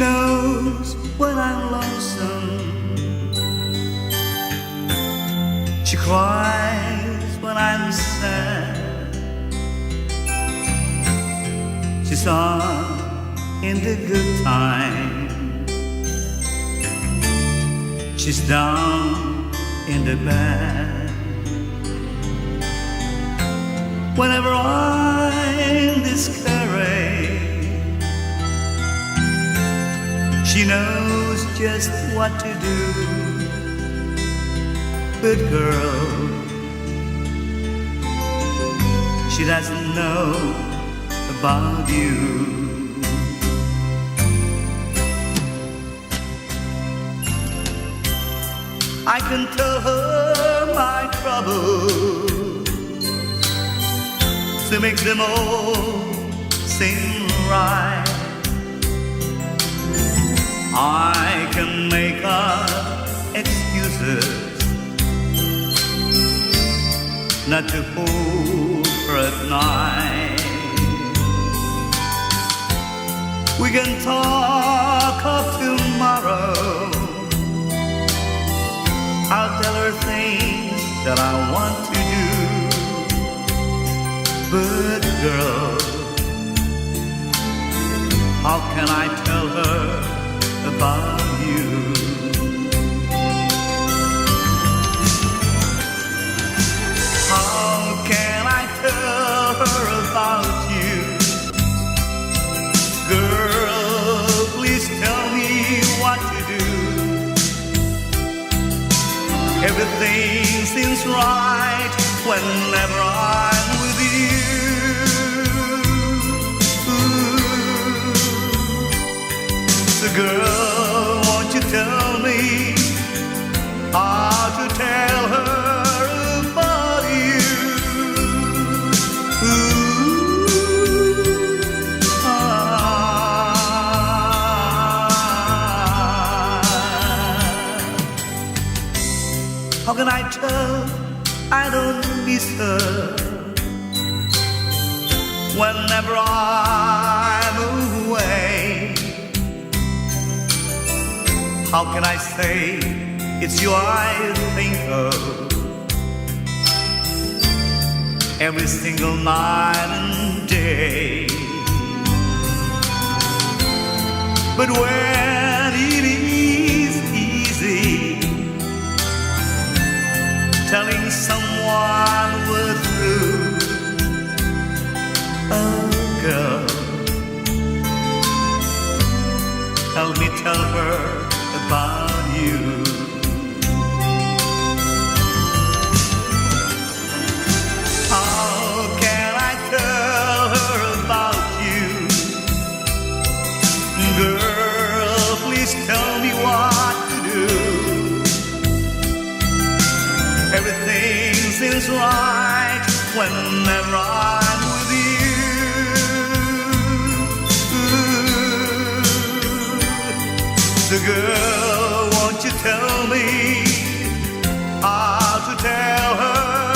knows when I'm lonesome. She cries when I'm sad. She's on in the good times. She's down in the bad. Whenever I'm discouraged, she knows just what to do. Good girl, she doesn't know about you. I can tell her my troubles to make them all seem right. I can make up excuses not to hold her at night. We can talk of tomorrow. I'll tell her things that I want to do. But girl, how can I tell her about you? How can I tell her about you? Girl, please tell me what to do. Everything seems right whenever I'm with you. So girl, won't you tell me how to tell her about you? How can I tell I don't miss her whenever I'm away? How can I say it's you I think of every single night and day? But when it is easy telling someone we're through, oh girl, help me tell her about you. How can I tell her about you? Girl, please tell me what to do. Everything seems right whenever I'm with you. So girl, won't you tell me how to tell her